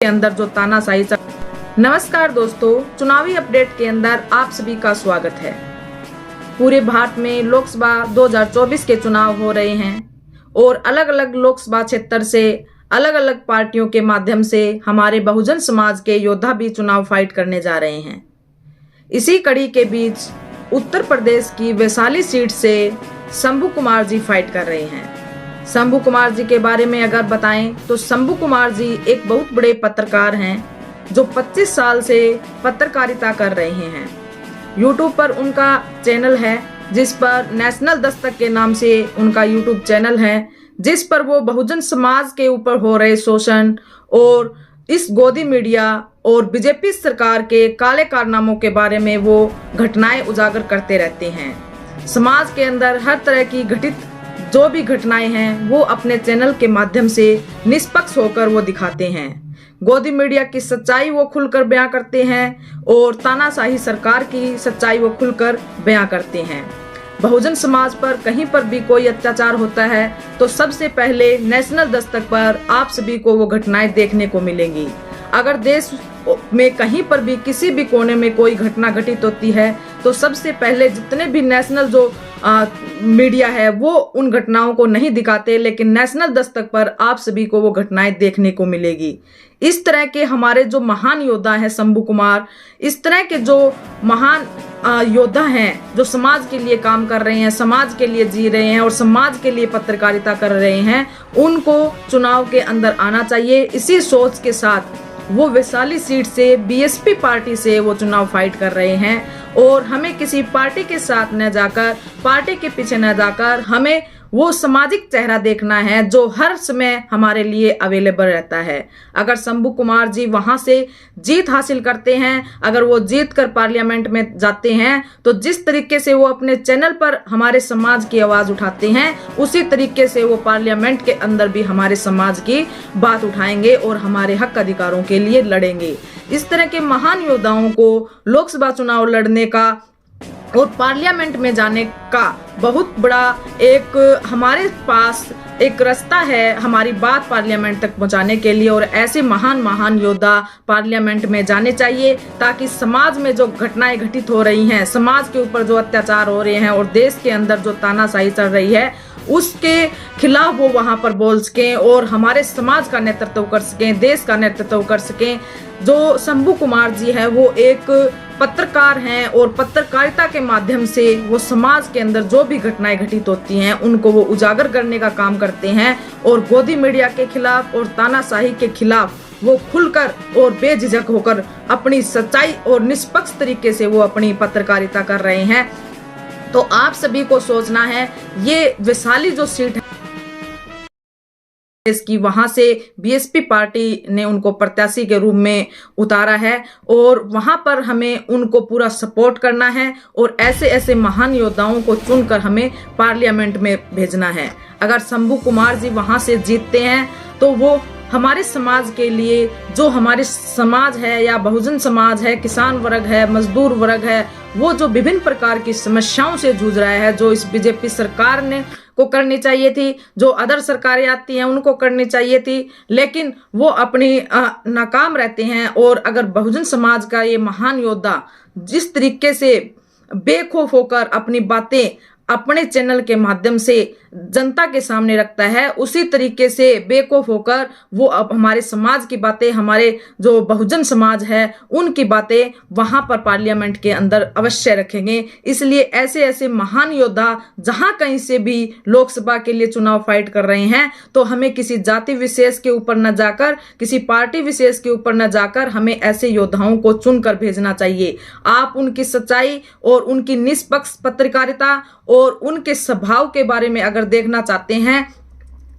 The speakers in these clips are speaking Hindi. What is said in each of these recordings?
के अंदर जो तानाशाही नमस्कार दोस्तों, चुनावी अपडेट के अंदर आप सभी का स्वागत है। पूरे भारत में लोकसभा 2024 के चुनाव हो रहे हैं और अलग अलग लोकसभा क्षेत्र से अलग अलग पार्टियों के माध्यम से हमारे बहुजन समाज के योद्धा भी चुनाव फाइट करने जा रहे हैं। इसी कड़ी के बीच उत्तर प्रदेश की वैशाली सीट से शंभू कुमार जी फाइट कर रहे हैं। शंभू कुमार जी के बारे में अगर बताएं तो शंभू कुमार जी एक बहुत बड़े पत्रकार हैं जो 25 साल से पत्रकारिता कर रहे हैं। यूट्यूब पर उनका चैनल है जिस पर नेशनल दस्तक के नाम से उनका यूट्यूब चैनल है, जिस पर वो बहुजन समाज के ऊपर हो रहे शोषण और इस गोदी मीडिया और बीजेपी सरकार के काले कारनामों के बारे में वो घटनाएं उजागर करते रहते हैं। समाज के अंदर हर तरह की घटित जो भी घटनाएं हैं वो अपने चैनल के माध्यम से निष्पक्ष होकर वो दिखाते हैं। गोदी मीडिया की सच्चाई वो खुलकर बयां करते हैं और तानाशाही सरकार की सच्चाई वो खुलकर बयां करते हैं। बहुजन समाज पर कहीं पर भी कोई अत्याचार होता है तो सबसे पहले नेशनल दस्तक पर आप सभी को वो घटनाएं देखने को मिलेंगी। अगर देश में कहीं पर भी किसी भी कोने में कोई घटना घटित होती है तो सबसे पहले जितने भी नेशनल जो मीडिया है वो उन घटनाओं को नहीं दिखाते, लेकिन नेशनल दस्तक पर आप सभी को वो घटनाएं देखने को मिलेगी। इस तरह के हमारे जो महान योद्धा हैं शंभू कुमार, इस तरह के जो महान योद्धा हैं जो समाज के लिए काम कर रहे हैं, समाज के लिए जी रहे हैं और समाज के लिए पत्रकारिता कर रहे हैं, उनको चुनाव के अंदर आना चाहिए। इसी सोच के साथ वो वैशाली सीट से बीएसपी पार्टी से वो चुनाव फाइट कर रहे हैं और हमें किसी पार्टी के साथ न जाकर, पार्टी के पीछे न जाकर, हमें वो सामाजिक चेहरा देखना है जो हर समय हमारे लिए अवेलेबल रहता है। अगर शंभू कुमार जी वहां से जीत हासिल करते हैं, अगर वो जीत कर पार्लियामेंट में जाते हैं तो जिस तरीके से वो अपने चैनल पर हमारे समाज की आवाज उठाते हैं उसी तरीके से वो पार्लियामेंट के अंदर भी हमारे समाज की बात उठाएंगे और हमारे हक अधिकारों के लिए लड़ेंगे। इस तरह के महान योद्धाओं को लोकसभा चुनाव लड़ने का और पार्लियामेंट में जाने का बहुत बड़ा एक हमारे पास एक रास्ता है हमारी बात पार्लियामेंट तक पहुंचाने के लिए, और ऐसे महान महान योद्धा पार्लियामेंट में जाने चाहिए ताकि समाज में जो घटनाएं घटित हो रही हैं, समाज के ऊपर जो अत्याचार हो रहे हैं और देश के अंदर जो तानाशाही चल रही है उसके खिलाफ वो वहां पर बोल सकें और हमारे समाज का नेतृत्व कर सकें, देश का नेतृत्व कर सकें। जो शंभू कुमार जी है वो एक पत्रकार हैं और पत्रकारिता के माध्यम से वो समाज के अंदर जो भी घटनाएं घटित होती हैं उनको वो उजागर करने का काम करते हैं और गोदी मीडिया के खिलाफ और तानाशाही के खिलाफ वो खुलकर और बेझिझक होकर अपनी सच्चाई और निष्पक्ष तरीके से वो अपनी पत्रकारिता कर रहे हैं। तो आप सभी को सोचना है, ये वैशाली जो सीट है इसकी वहां से बीएसपी पार्टी ने उनको प्रत्याशी के रूप में उतारा है और वहां पर हमें उनको पूरा सपोर्ट करना है और ऐसे ऐसे महान योद्धाओं को चुनकर हमें पार्लियामेंट में भेजना है। अगर शंभू कुमार जी वहां से जीतते हैं तो वो हमारे समाज के लिए, जो हमारे समाज है या बहुजन समाज है, किसान वर्ग है, मजदूर वर्ग है, वो जो विभिन्न प्रकार की समस्याओं से जूझ रहा है, जो इस बीजेपी सरकार ने को करनी चाहिए थी, जो अदर सरकारें आती हैं उनको करनी चाहिए थी, लेकिन वो अपनी नाकाम रहते हैं। और अगर बहुजन समाज का ये महान योद्धा जिस तरीके से बेखौफ होकर अपनी बातें अपने चैनल के माध्यम से जनता के सामने रखता है, उसी तरीके से बेखौफ होकर वो अब हमारे समाज की बातें, हमारे जो बहुजन समाज है उनकी बातें वहां पर पार्लियामेंट के अंदर अवश्य रखेंगे। इसलिए ऐसे ऐसे महान योद्धा जहां कहीं से भी लोकसभा के लिए चुनाव फाइट कर रहे हैं तो हमें किसी जाति विशेष के ऊपर न जाकर, किसी पार्टी विशेष के ऊपर न जाकर हमें ऐसे योद्धाओं को चुनकर भेजना चाहिए। आप उनकी सच्चाई और उनकी निष्पक्ष पत्रकारिता और उनके स्वभाव के बारे में अगर देखना चाहते हैं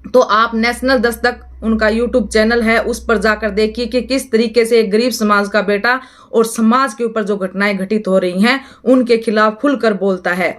तो आप नेशनल दस्तक उनका यूट्यूब चैनल है उस पर जाकर देखिए कि किस तरीके से एक गरीब समाज का बेटा और समाज के ऊपर जो घटनाएं घटित हो रही हैं उनके खिलाफ खुलकर बोलता है।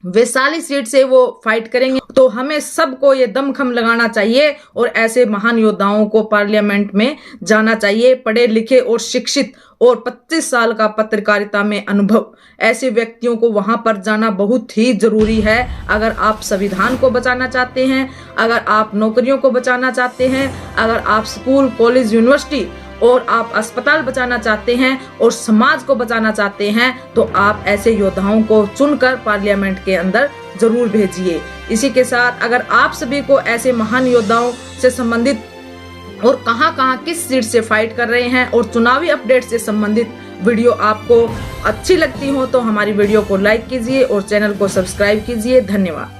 वैशाली सीट से वो फाइट करेंगे। तो हमें सबको ये दमखम लगाना चाहिए और ऐसे महान योद्धाओं को पार्लियामेंट में जाना चाहिए। पढ़े लिखे और शिक्षित और 25 साल का पत्रकारिता में अनुभव ऐसे व्यक्तियों को वहां पर जाना बहुत ही जरूरी है। अगर आप संविधान को बचाना चाहते हैं, अगर आप नौकरियों को बचाना चाहते हैं, अगर आप स्कूल, कॉलेज, यूनिवर्सिटी और आप अस्पताल बचाना चाहते हैं और समाज को बचाना चाहते हैं, तो आप ऐसे योद्धाओं को चुनकर पार्लियामेंट के अंदर जरूर भेजिए। इसी के साथ अगर आप सभी को ऐसे महान योद्धाओं से संबंधित और कहां किस सीट से फाइट कर रहे हैं और चुनावी अपडेट से संबंधित वीडियो आपको अच्छी लगती हो तो हमारी वीडियो को लाइक कीजिए और चैनल को सब्सक्राइब कीजिए। धन्यवाद।